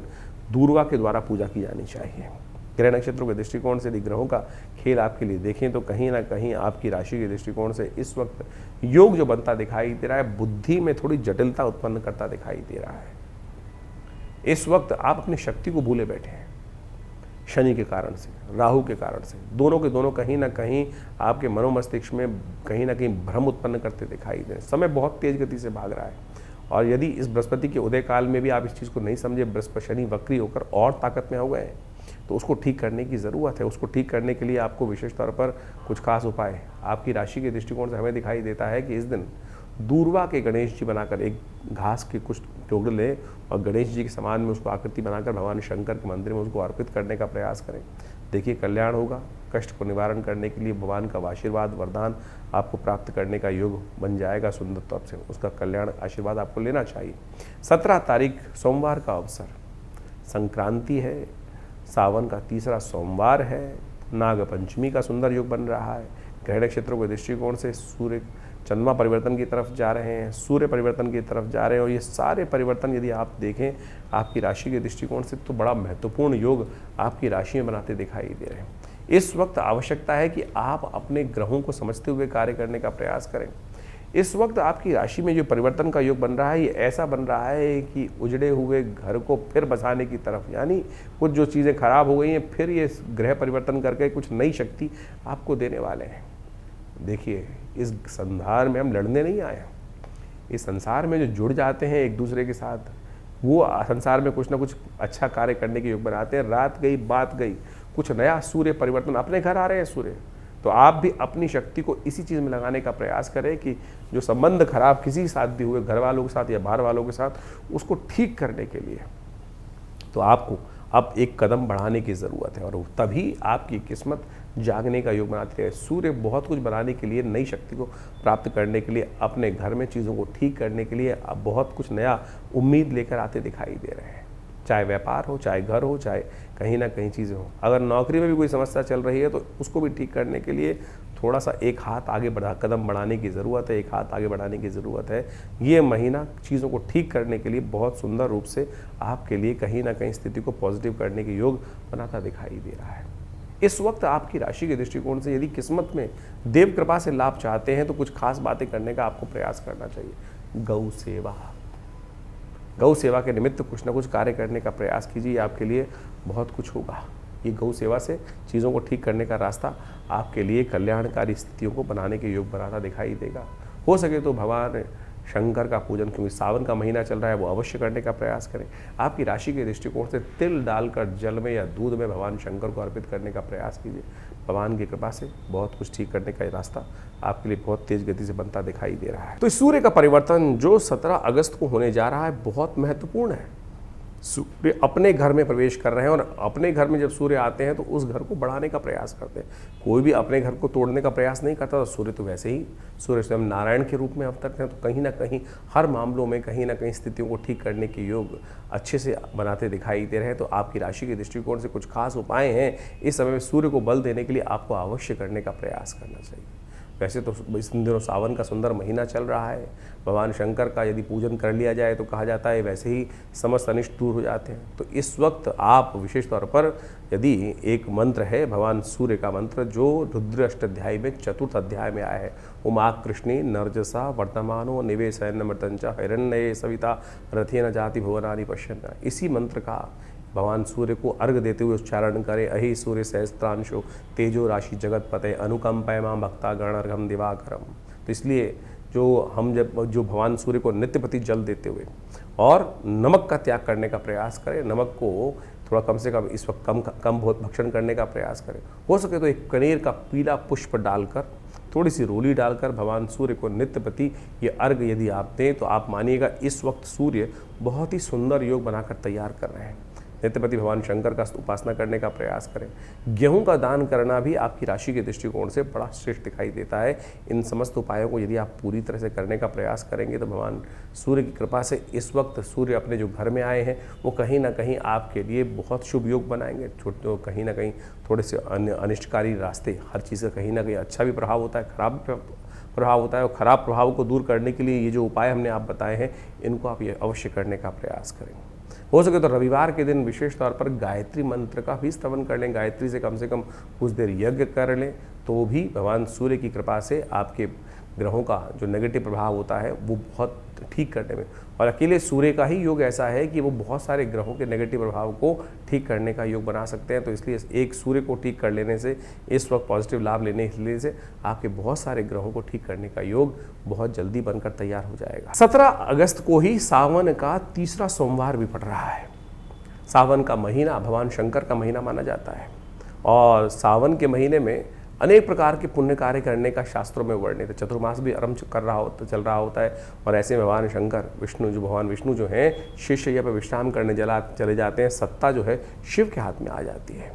दूर्वा के द्वारा पूजा की जानी चाहिए। ग्रह नक्षत्रों के दृष्टिकोण से यदि ग्रहों का खेल आपके लिए देखें तो कहीं ना कहीं आपकी राशि के दृष्टिकोण से इस वक्त योग जो बनता दिखाई दे रहा है, बुद्धि में थोड़ी जटिलता उत्पन्न करता दिखाई दे रहा है। इस वक्त आप अपनी शक्ति को भूले बैठे हैं। शनि के कारण से, राहु के कारण से, दोनों के दोनों कहीं ना कहीं आपके मनोमस्तिष्क में कहीं ना कहीं भ्रम उत्पन्न करते दिखाई दे। समय बहुत तेज गति से भाग रहा है और यदि इस बृहस्पति के उदय काल में भी आप इस चीज़ को नहीं समझे, बृहस्पति शनि वक्री होकर और ताकत में हो गए हैं, तो उसको ठीक करने की ज़रूरत है। उसको ठीक करने के लिए आपको विशेष तौर पर कुछ खास उपाय आपकी राशि के दृष्टिकोण से हमें दिखाई देता है कि इस दिन दूर्वा के गणेश जी बनाकर एक घास के कुछ टुकड़े लें और गणेश जी के समान में उसको आकृति बनाकर भगवान शंकर के मंदिर में उसको अर्पित करने का प्रयास करें। देखिए कल्याण होगा। कष्ट को निवारण करने के लिए भगवान का आशीर्वाद वरदान आपको प्राप्त करने का योग बन जाएगा सुंदर तौर से। उसका कल्याण आशीर्वाद आपको लेना चाहिए। 17 तारीख सोमवार का अवसर, संक्रांति है, सावन का तीसरा सोमवार है, नाग पंचमी का सुंदर योग बन रहा है। ग्रहण क्षेत्रों के दृष्टिकोण से सूर्य चंद्रमा परिवर्तन की तरफ जा रहे हैं, सूर्य परिवर्तन की तरफ जा रहे हैं और ये सारे परिवर्तन यदि आप देखें आपकी राशि के दृष्टिकोण से तो बड़ा महत्वपूर्ण योग आपकी राशि में बनाते दिखाई दे रहे हैं। इस वक्त आवश्यकता है कि आप अपने ग्रहों को समझते हुए कार्य करने का प्रयास करें। इस वक्त आपकी राशि में जो परिवर्तन का योग बन रहा है ये ऐसा बन रहा है कि उजड़े हुए घर को फिर बसाने की तरफ, यानी कुछ जो चीज़ें खराब हो गई हैं फिर ये ग्रह परिवर्तन करके कुछ नई शक्ति आपको देने वाले हैं। देखिए इस संसार में हम लड़ने नहीं आए हैं। इस संसार में जो जुड़ जाते हैं एक दूसरे के साथ वो संसार में कुछ ना कुछ अच्छा कार्य करने के योग बनाते हैं। रात गई बात गई, कुछ नया सूर्य परिवर्तन अपने घर आ रहे हैं सूर्य, तो आप भी अपनी शक्ति को इसी चीज़ में लगाने का प्रयास करें कि जो संबंध खराब किसी के साथ भी हुए, घर वालों के साथ या बाहर वालों के साथ, उसको ठीक करने के लिए तो आपको अब एक कदम बढ़ाने की ज़रूरत है और तभी आपकी किस्मत जागने का योग बनाती है। सूर्य बहुत कुछ बनाने के लिए, नई शक्ति को प्राप्त करने के लिए, अपने घर में चीज़ों को ठीक करने के लिए अब बहुत कुछ नया उम्मीद लेकर आते दिखाई दे रहे हैं। चाहे व्यापार हो, चाहे घर हो, चाहे कहीं ना कहीं चीज़ें हो। अगर नौकरी में भी कोई समस्या चल रही है तो उसको भी ठीक करने के लिए थोड़ा सा एक हाथ आगे कदम बढ़ाने की ज़रूरत है, एक हाथ आगे बढ़ाने की ज़रूरत है। ये महीना चीज़ों को ठीक करने के लिए बहुत सुंदर रूप से आपके लिए कहीं ना कहीं स्थिति को पॉजिटिव करने के योग बनाता दिखाई दे रहा है। इस वक्त आपकी राशि के दृष्टिकोण से यदि किस्मत में देव कृपा से लाभ चाहते हैं तो कुछ खास बातें करने का आपको प्रयास करना चाहिए। गौ सेवा के निमित्त कुछ ना कुछ कार्य करने का प्रयास कीजिए, आपके लिए बहुत कुछ होगा। ये गौ सेवा से चीज़ों को ठीक करने का रास्ता आपके लिए कल्याणकारी स्थितियों को बनाने के योग बनाता दिखाई देगा। हो सके तो भगवान शंकर का पूजन, क्योंकि सावन का महीना चल रहा है, वो अवश्य करने का प्रयास करें। आपकी राशि के दृष्टिकोण से तिल डालकर जल में या दूध में भगवान शंकर को अर्पित करने का प्रयास कीजिए। भगवान की कृपा से बहुत कुछ ठीक करने का रास्ता आपके लिए बहुत तेज गति से बनता दिखाई दे रहा है। तो सूर्य का परिवर्तन जो 17 अगस्त को होने जा रहा है बहुत महत्वपूर्ण है। सूर्य अपने घर में प्रवेश कर रहे हैं और अपने घर में जब सूर्य आते हैं तो उस घर को बढ़ाने का प्रयास करते हैं। कोई भी अपने घर को तोड़ने का प्रयास नहीं करता। तो सूर्य तो वैसे ही सूर्य स्वयं नारायण के रूप में अवतरते हैं, तो कहीं ना कहीं हर मामलों में कहीं ना कहीं स्थितियों को ठीक करने के योग अच्छे से बनाते दिखाई दे रहे हैं। तो आपकी राशि के दृष्टिकोण से कुछ खास उपाय हैं इस समय में सूर्य को बल देने के लिए आपको अवश्य करने का प्रयास करना चाहिए। वैसे तो इस दिनों सावन का सुंदर महीना चल रहा है। भगवान शंकर का यदि पूजन कर लिया जाए तो कहा जाता है वैसे ही समस्त अनिष्ट दूर हो जाते हैं। तो इस वक्त आप विशेष तौर पर यदि एक मंत्र है भगवान सूर्य का मंत्र जो रुद्र अष्टाध्यायी में 4th अध्याय में आया है, उमा कृष्णी नर्जसा वर्तमानो निवेशयन मृतंचा हिरण्ये सविता रथेन जाति भुवनानि पश्यन्, इसी मंत्र का भगवान सूर्य को अर्घ देते हुए उच्चारण करें। अहि सूर्य सहस्त्रांशो तेजो राशि जगतपते अनुकंपय मां भक्ता गणर्घम दिवाकरम। तो इसलिए जो भगवान सूर्य को नित्यप्रति जल देते हुए और नमक का त्याग करने का प्रयास करें। नमक को थोड़ा कम से कम इस वक्त कम बहुत भक्षण करने का प्रयास करें। हो सके तो एक कनेर का पीला पुष्प डालकर, थोड़ी सी रोली डालकर भगवान सूर्य को नित्य प्रति ये अर्घ यदि आप दें तो आप मानिएगा इस वक्त सूर्य बहुत ही सुंदर योग बनाकर तैयार कर रहे हैं। नित्यपति भगवान शंकर का उपासना करने का प्रयास करें। गेहूं का दान करना भी आपकी राशि के दृष्टिकोण से बड़ा श्रेष्ठ दिखाई देता है। इन समस्त उपायों को यदि आप पूरी तरह से करने का प्रयास करेंगे तो भगवान सूर्य की कृपा से इस वक्त सूर्य अपने जो घर में आए हैं वो कहीं ना कहीं आपके लिए बहुत शुभ योग बनाएंगे। छोटे कहीं ना कहीं थोड़े से अनिष्टकारी रास्ते, हर चीज़ का कहीं ना कहीं अच्छा भी प्रभाव होता है, खराब प्रभाव होता है। और ख़राब प्रभाव को दूर करने के लिए ये जो उपाय हमने आप बताए हैं इनको आप ये अवश्य करने का प्रयास करें। हो सके तो रविवार के दिन विशेष तौर पर गायत्री मंत्र का भी स्तवन कर लें। गायत्री से कम कुछ देर यज्ञ कर लें तो भी भगवान सूर्य की कृपा से आपके ग्रहों का जो नेगेटिव प्रभाव होता है वो बहुत ठीक करने में, और अकेले सूर्य का ही योग ऐसा है कि वो बहुत सारे ग्रहों के नेगेटिव प्रभाव को ठीक करने का योग बना सकते हैं। तो इसलिए एक सूर्य को ठीक कर लेने से, इस वक्त पॉजिटिव लाभ लेने से आपके बहुत सारे ग्रहों को ठीक करने का योग बहुत जल्दी बनकर तैयार हो जाएगा। 17 अगस्त को ही सावन का तीसरा सोमवार भी पड़ रहा है। सावन का महीना भगवान शंकर का महीना माना जाता है, और सावन के महीने में अनेक प्रकार के पुण्य कार्य करने का शास्त्रों में वर्णित है। चतुर्मास भी आरंभ चल रहा होता है, और ऐसे में भगवान शंकर भगवान विष्णु जो हैं शेषशय्या पर विश्राम करने चले जाते हैं। सत्ता जो है शिव के हाथ में आ जाती है,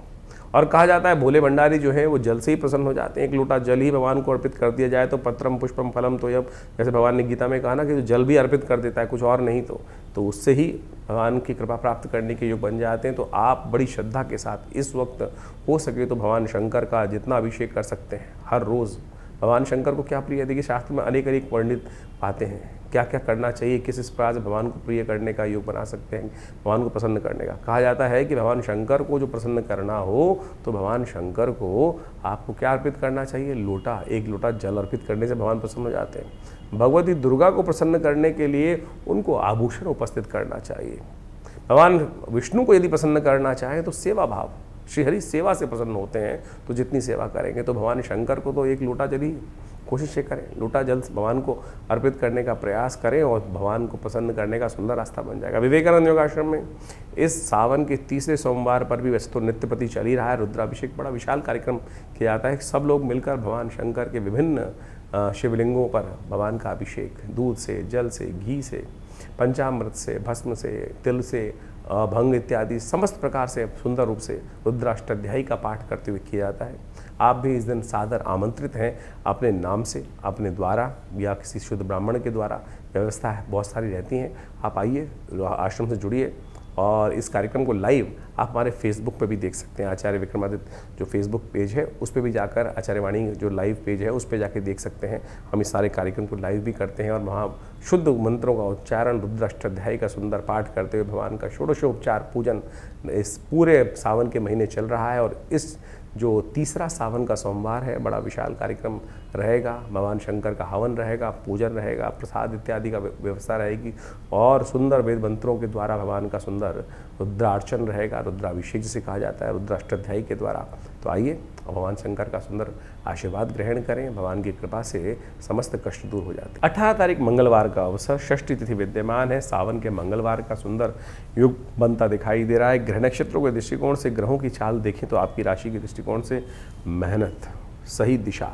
और कहा जाता है भोले भंडारी जो है वो जल से ही प्रसन्न हो जाते हैं। एक लोटा जल ही भगवान को अर्पित कर दिया जाए तो पत्रम पुष्पम फलम तो यब, जैसे भगवान ने गीता में कहा ना कि जो जल भी अर्पित कर देता है, कुछ और नहीं तो उससे ही भगवान की कृपा प्राप्त करने के योग बन जाते हैं। तो आप बड़ी श्रद्धा के साथ इस वक्त हो सके तो भगवान शंकर का जितना अभिषेक कर सकते हैं हर रोज़। भगवान शंकर को क्या प्रिय है, देखिए शास्त्र में अनेक वर्णित बातें हैं, क्या क्या करना चाहिए, किस प्रकार से भगवान को प्रिय करने का योग बना सकते हैं, भगवान को प्रसन्न करने का। कहा जाता है कि भगवान शंकर को जो प्रसन्न करना हो तो भगवान शंकर को आपको क्या अर्पित करना चाहिए, एक लोटा जल अर्पित करने से भगवान प्रसन्न हो जाते हैं। भगवती दुर्गा को प्रसन्न करने के लिए उनको आभूषण उपस्थित करना चाहिए। भगवान विष्णु को यदि प्रसन्न करना चाहें तो सेवा भाव, श्रीहरि सेवा से प्रसन्न होते हैं, तो जितनी सेवा करेंगे तो भगवान शंकर को तो एक लोटा जल ही कोशिश करें, लोटा जल भगवान को अर्पित करने का प्रयास करें, और भगवान को प्रसन्न करने का सुंदर रास्ता बन जाएगा। विवेकानंद योगाश्रम में इस सावन के तीसरे सोमवार पर भी वैसे तो नित्यप्रति चल ही रहा है, रुद्राभिषेक बड़ा विशाल कार्यक्रम किया जाता है। सब लोग मिलकर भगवान शंकर के विभिन्न शिवलिंगों पर भगवान का अभिषेक दूध से, जल से, घी से, पंचामृत से, भस्म से, तिल से, भंग इत्यादि समस्त प्रकार से सुंदर रूप से रुद्राष्टाध्यायी का पाठ करते हुए किया जाता है। आप भी इस दिन सादर आमंत्रित हैं, अपने नाम से, अपने द्वारा या किसी शुद्ध ब्राह्मण के द्वारा, व्यवस्था बहुत सारी रहती हैं। आप आइए, आश्रम से जुड़िए, और इस कार्यक्रम को लाइव आप हमारे फेसबुक पे भी देख सकते हैं। आचार्य विक्रमादित्य जो फेसबुक पेज है उस पे भी जाकर, आचार्यवाणी जो लाइव पेज है उस पे जाके देख सकते हैं। हम इस सारे कार्यक्रम को लाइव भी करते हैं, और वहाँ शुद्ध मंत्रों का उच्चारण, रुद्राष्टाध्यायी का सुंदर पाठ करते हुए भगवान का षोडशोपचार पूजन इस पूरे सावन के महीने चल रहा है। और इस जो तीसरा सावन का सोमवार है बड़ा विशाल कार्यक्रम रहेगा। भगवान शंकर का हवन रहेगा, पूजन रहेगा, प्रसाद इत्यादि का व्यवस्था रहेगी, और सुंदर वेद मंत्रों के द्वारा भगवान का सुंदर रुद्रार्चन रहेगा, रुद्राभिषेक जिसे कहा जाता है रुद्राष्टाध्यायी के द्वारा। तो आइए भगवान शंकर का सुंदर आशीर्वाद ग्रहण करें, भगवान की कृपा से समस्त कष्ट दूर हो जाते हैं। 18 तारीख मंगलवार का अवसर, षष्ठी तिथि विद्यमान है। सावन के मंगलवार का सुंदर युग बनता दिखाई दे रहा है। ग्रह नक्षत्रों के दृष्टिकोण से ग्रहों की चाल देखें तो आपकी राशि के दृष्टिकोण से मेहनत, सही दिशा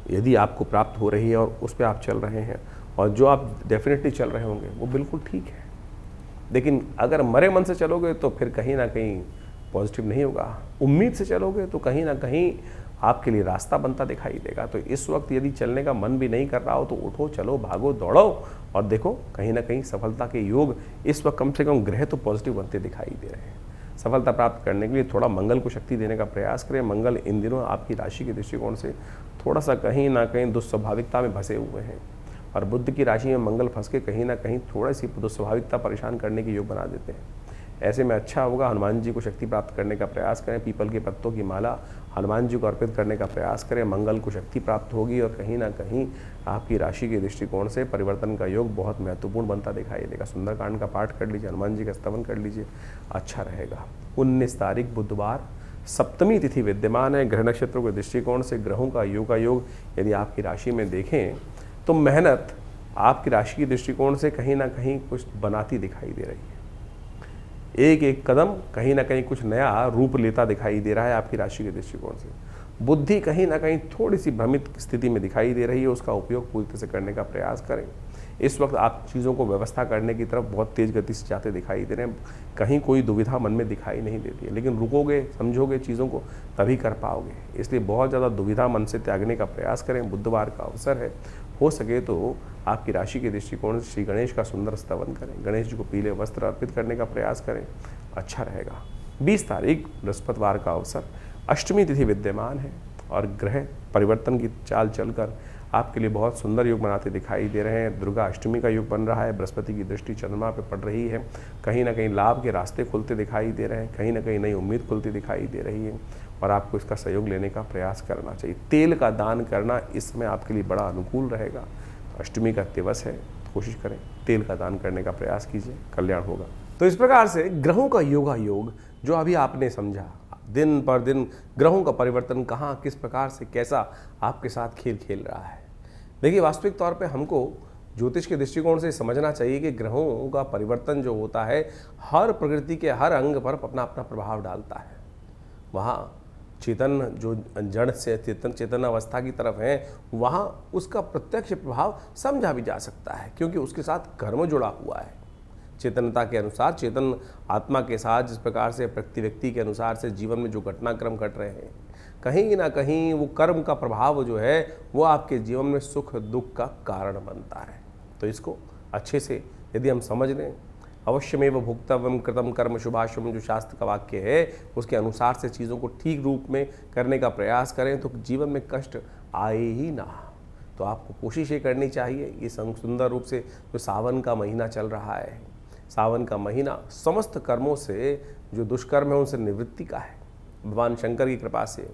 यदि आपको प्राप्त हो रही है और उस पर आप चल रहे हैं, और जो आप डेफिनेटली चल रहे होंगे वो बिल्कुल ठीक है। लेकिन अगर मरे मन से चलोगे तो फिर कहीं ना कहीं पॉजिटिव नहीं होगा। उम्मीद से चलोगे तो कहीं ना कहीं आपके लिए रास्ता बनता दिखाई देगा। तो इस वक्त यदि चलने का मन भी नहीं कर रहा हो तो उठो, चलो, भागो, दौड़ो, और देखो कहीं ना कहीं सफलता के योग इस वक्त कम से कम ग्रह तो पॉजिटिव बनते दिखाई दे रहे हैं। सफलता प्राप्त करने के लिए थोड़ा मंगल को शक्ति देने का प्रयास करें। मंगल इन दिनों आपकी राशि के दृष्टिकोण से थोड़ा सा कहीं ना कहीं दुस्वाभाविकता में फंसे हुए हैं, और बुध की राशि में मंगल फंस के कहीं ना कहीं थोड़ी सी दुस्वाभाविकता परेशान करने के योग बना देते हैं। ऐसे में अच्छा होगा हनुमान जी को शक्ति प्राप्त करने का प्रयास करें। पीपल के पत्तों की माला हनुमान जी को अर्पित करने का प्रयास करें, मंगल को शक्ति प्राप्त होगी, और कहीं ना कहीं आपकी राशि के दृष्टिकोण से परिवर्तन का योग बहुत महत्वपूर्ण बनता दिखाई देगा। सुंदरकांड का पाठ कर लीजिए, हनुमान जी का स्तवन कर लीजिए, अच्छा रहेगा। 19 तारीख बुधवार, सप्तमी तिथि विद्यमान है। ग्रह नक्षत्रों के दृष्टिकोण से ग्रहों का योग यदि आपकी राशि में देखें तो मेहनत आपकी राशि के दृष्टिकोण से कहीं ना कहीं कुछ बनाती दिखाई दे रही है। एक एक कदम कहीं ना कहीं कुछ नया रूप लेता दिखाई दे रहा है आपकी राशि के दृष्टिकोण से। बुद्धि कहीं ना कहीं थोड़ी सी भ्रमित स्थिति में दिखाई दे रही है, उसका उपयोग पूरी तरह से करने का प्रयास करें। इस वक्त आप चीज़ों को व्यवस्था करने की तरफ बहुत तेज़ गति से जाते दिखाई दे रहे हैं। कहीं कोई दुविधा मन में दिखाई नहीं देती है, लेकिन रुकोगे, समझोगे चीज़ों को, तभी कर पाओगे। इसलिए बहुत ज़्यादा दुविधा मन से त्यागने का प्रयास करें। बुधवार का अवसर है, हो सके तो आपकी राशि के दृष्टिकोण से श्री गणेश का सुंदर स्तवन करें, गणेश जी को पीले वस्त्र अर्पित करने का प्रयास करें, अच्छा रहेगा। 20 तारीख बृहस्पतिवार का अवसर, अष्टमी तिथि विद्यमान है, और ग्रह परिवर्तन की चाल चलकर आपके लिए बहुत सुंदर योग बनाते दिखाई दे रहे हैं। दुर्गा अष्टमी का योग बन रहा है, बृहस्पति की दृष्टि चंद्रमा पे पड़ रही है, कहीं ना कहीं लाभ के रास्ते खुलते दिखाई दे रहे हैं, कहीं ना कहीं नई उम्मीद खुलती दिखाई दे रही है। और आपको इसका सहयोग लेने का प्रयास करना चाहिए। तेल का दान करना इस समय आपके लिए बड़ा अनुकूल रहेगा। अष्टमी का दिवस है, कोशिश करें तेल का दान करने का प्रयास कीजिए, कल्याण होगा। तो इस प्रकार से ग्रहों का योग जो अभी आपने समझा, दिन पर दिन ग्रहों का परिवर्तन कहाँ किस प्रकार से कैसा आपके साथ खेल खेल रहा है। देखिए, वास्तविक तौर पे हमको ज्योतिष के दृष्टिकोण से समझना चाहिए कि ग्रहों का परिवर्तन जो होता है हर प्रकृति के हर अंग पर अपना अपना प्रभाव डालता है। वहाँ चेतन जो जड़ से चेतन अवस्था की तरफ है, वहाँ उसका प्रत्यक्ष प्रभाव समझा भी जा सकता है, क्योंकि उसके साथ कर्म जुड़ा हुआ है। चेतनता के अनुसार, चेतन आत्मा के साथ जिस प्रकार से प्रति व्यक्ति के अनुसार से जीवन में जो घटनाक्रम घट रहे हैं, कहीं ना कहीं वो कर्म का प्रभाव जो है वो आपके जीवन में सुख दुख का कारण बनता है। तो इसको अच्छे से यदि हम समझ लें, अवश्यमेव भुक्तव्यम कृतम कर्म शुभाशुभम, जो शास्त्र का वाक्य है उसके अनुसार से चीज़ों को ठीक रूप में करने का प्रयास करें तो जीवन में कष्ट आए ही ना। तो आपको कोशिश ये करनी चाहिए। ये सुंदर रूप से जो सावन का महीना चल रहा है, सावन का महीना समस्त कर्मों से जो दुष्कर्म है उनसे निवृत्ति का है। भगवान शंकर की कृपा से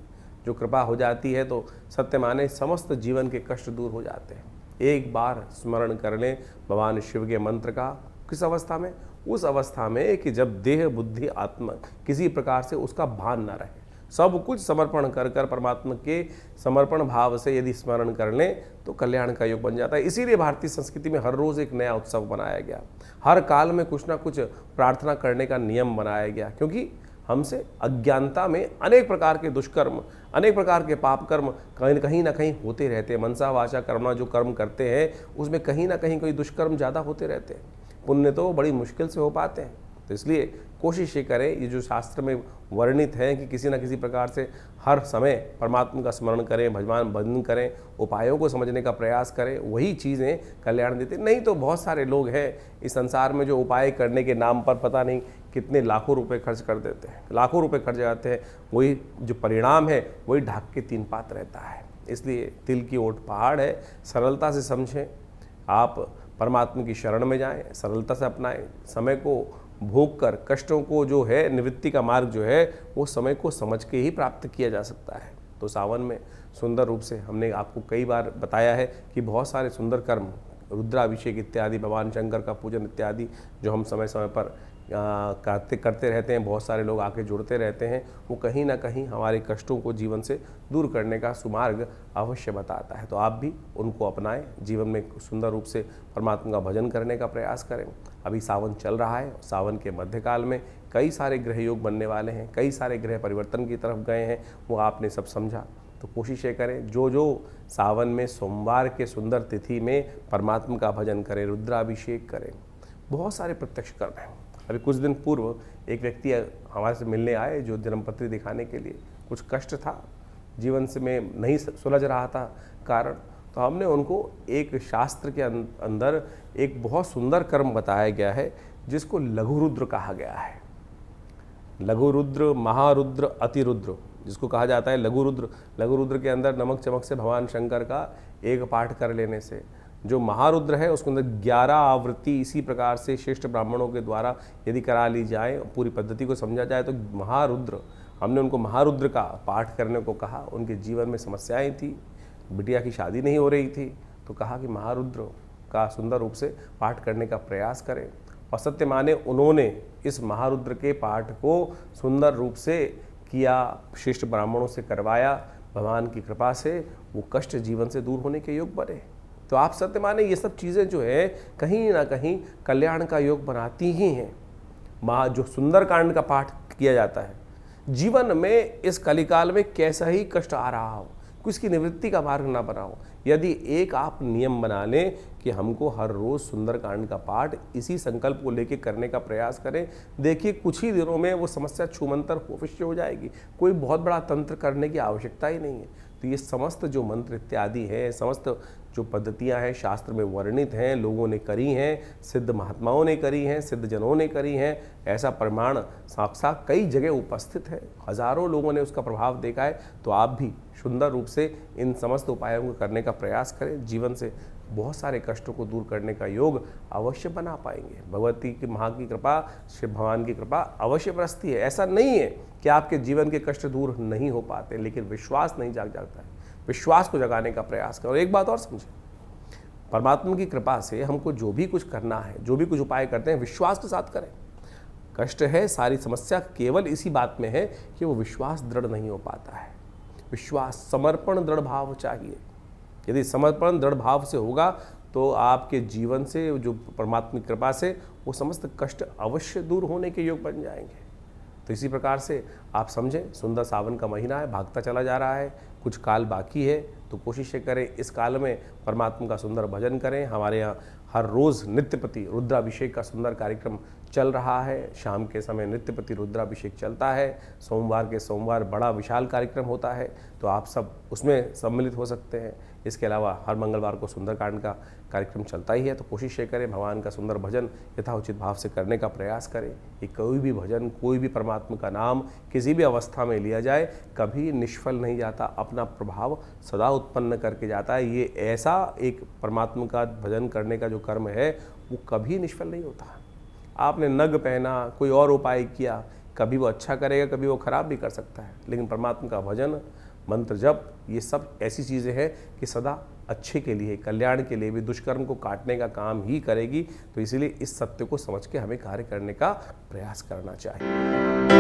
जो कृपा हो जाती है तो सत्य माने समस्त जीवन के कष्ट दूर हो जाते हैं। एक बार स्मरण कर लें भगवान शिव के मंत्र का। किस अवस्था में? उस अवस्था में कि जब देह बुद्धि आत्मा किसी प्रकार से उसका भान न रहे, सब कुछ समर्पण कर कर परमात्मा के समर्पण भाव से यदि स्मरण कर लें तो कल्याण का योग बन जाता है। इसीलिए भारतीय संस्कृति में हर रोज़ एक नया उत्सव बनाया गया, हर काल में कुछ ना कुछ प्रार्थना करने का नियम बनाया गया, क्योंकि हमसे अज्ञानता में अनेक प्रकार के दुष्कर्म, अनेक प्रकार के पाप कर्म कहीं ना कहीं होते रहते हैं। मनसा वाचा कर्मणा जो कर्म करते हैं उसमें कहीं ना कहीं कोई दुष्कर्म ज़्यादा होते रहते हैं, पुण्य तो बड़ी मुश्किल से हो पाते हैं। तो इसलिए कोशिश ये करें, ये जो शास्त्र में वर्णित है कि किसी न किसी प्रकार से हर समय परमात्मा का स्मरण करें, भजन करें, उपायों को समझने का प्रयास करें, वही चीज़ें कल्याण देते। नहीं तो बहुत सारे लोग हैं इस संसार में जो उपाय करने के नाम पर पता नहीं कितने लाखों रुपए खर्च कर देते हैं, लाखों रुपए खर्च जाते हैं, वही जो परिणाम है वही ढाक के तीन पात रहता है। इसलिए तिल की ओट पहाड़ है, सरलता से समझें, आप परमात्मा की शरण में जाएं, सरलता से अपनाएं, समय को भोग कर कष्टों को जो है निवृत्ति का मार्ग जो है वो समय को समझ के ही प्राप्त किया जा सकता है। तो सावन में सुंदर रूप से हमने आपको कई बार बताया है कि बहुत सारे सुंदर कर्म, रुद्राभिषेक इत्यादि, भगवान शंकर का पूजन इत्यादि जो हम समय समय पर करते रहते हैं, बहुत सारे लोग आके जुड़ते रहते हैं, वो कहीं ना कहीं हमारे कष्टों को जीवन से दूर करने का सुमार्ग अवश्य बताता है। तो आप भी उनको अपनाएं, जीवन में सुंदर रूप से परमात्मा का भजन करने का प्रयास करें। अभी सावन चल रहा है, सावन के मध्यकाल में कई सारे ग्रह योग बनने वाले हैं, कई सारे ग्रह परिवर्तन की तरफ गए हैं, वो आपने सब समझा। तो कोशिश ये करें, जो सावन में सोमवार के सुंदर तिथि में परमात्मा का भजन करें, रुद्राभिषेक करें। बहुत सारे प्रत्यक्ष कर्म हैं। अभी कुछ दिन पूर्व एक व्यक्ति हमारे से मिलने आए जो जन्मपत्री दिखाने के लिए, कुछ कष्ट था जीवन से, में नहीं सुलझ रहा था कारण, तो हमने उनको एक शास्त्र के अंदर एक बहुत सुंदर कर्म बताया गया है जिसको लघु रुद्र कहा गया है। लघु रुद्र, महारुद्र, अतिरुद्र जिसको कहा जाता है लघु रुद्र। लघु रुद्र के अंदर नमक चमक से भगवान शंकर का एक पाठ कर लेने से, जो महारुद्र है उसके अंदर 11 आवृत्ति इसी प्रकार से श्रेष्ठ ब्राह्मणों के द्वारा यदि करा ली जाए, पूरी पद्धति को समझा जाए तो महारुद्र, हमने उनको महारुद्र का पाठ करने को कहा। उनके जीवन में समस्याएं थी, बिटिया की शादी नहीं हो रही थी, तो कहा कि महारुद्र का सुंदर रूप से पाठ करने का प्रयास करें। और सत्य माने उन्होंने इस महारुद्र के पाठ को सुंदर रूप से किया, श्रेष्ठ ब्राह्मणों से करवाया, भगवान की कृपा से वो कष्ट जीवन से दूर होने के योग बने। तो आप सत्य माने ये सब चीज़ें जो है कहीं ना कहीं कल्याण का योग बनाती ही हैं। जो सुंदरकांड का पाठ किया जाता है, जीवन में इस कलिकाल में कैसा ही कष्ट आ रहा हो, किसकी निवृत्ति का मार्ग ना बनाओ, यदि एक आप नियम बना लें कि हमको हर रोज़ सुंदरकांड का पाठ इसी संकल्प को लेके करने का प्रयास करें, देखिए कुछ ही दिनों में वो समस्या छूमंतर अवश्य हो जाएगी। कोई बहुत बड़ा तंत्र करने की आवश्यकता ही नहीं है। तो ये समस्त जो मंत्र इत्यादि है, समस्त जो पद्धतियां हैं शास्त्र में वर्णित हैं, लोगों ने करी हैं, सिद्ध महात्माओं ने करी हैं, सिद्ध जनों ने करी हैं, ऐसा प्रमाण साक्षात कई जगह उपस्थित है, हजारों लोगों ने उसका प्रभाव देखा है। तो आप भी सुंदर रूप से इन समस्त उपायों को करने का प्रयास करें, जीवन से बहुत सारे कष्टों को दूर करने का योग अवश्य बना पाएंगे। भगवती की माँ की कृपा, शिव भगवान की कृपा अवश्य बरसती है। ऐसा नहीं है कि आपके जीवन के कष्ट दूर नहीं हो पाते, लेकिन विश्वास नहीं जागता है। विश्वास को जगाने का प्रयास करो। एक बात और समझें, परमात्मा की कृपा से हमको जो भी कुछ करना है, जो भी कुछ उपाय करते हैं, विश्वास के साथ करें। कष्ट है, सारी समस्या केवल इसी बात में है कि वो विश्वास दृढ़ नहीं हो पाता है। विश्वास, समर्पण, दृढ़ भाव चाहिए। यदि समर्पण दृढ़ भाव से होगा तो आपके जीवन से, जो परमात्मा की कृपा से, वो समस्त कष्ट अवश्य दूर होने के योग बन जाएंगे। तो इसी प्रकार से आप समझें, सुंदर सावन का महीना है, भागता चला जा रहा है, कुछ काल बाकी है, तो कोशिश करें इस काल में परमात्मा का सुंदर भजन करें। हमारे यहाँ हर रोज़ नित्यपति रुद्राभिषेक का सुंदर कार्यक्रम चल रहा है। शाम के समय नित्यपति रुद्राभिषेक चलता है। सोमवार के सोमवार बड़ा विशाल कार्यक्रम होता है, तो आप सब उसमें सम्मिलित हो सकते हैं। इसके अलावा हर मंगलवार को सुंदरकांड का कार्यक्रम चलता ही है, तो कोशिश ये करें भगवान का सुंदर भजन यथाउचित भाव से करने का प्रयास करें। कि कोई भी भजन, कोई भी परमात्मा का नाम किसी भी अवस्था में लिया जाए, कभी निष्फल नहीं जाता, अपना प्रभाव सदा उत्पन्न करके जाता है। ये ऐसा एक परमात्मा का भजन करने का जो कर्म है, वो कभी निष्फल नहीं होता। आपने नग पहना, कोई और उपाय किया, कभी वो अच्छा करेगा, कभी वो खराब भी कर सकता है, लेकिन परमात्मा का भजन, मंत्र जप, ये सब ऐसी चीज़ें हैं कि सदा अच्छे के लिए, कल्याण के लिए भी, दुष्कर्म को काटने का काम ही करेगी। तो इसीलिए इस सत्य को समझ के हमें कार्य करने का प्रयास करना चाहिए।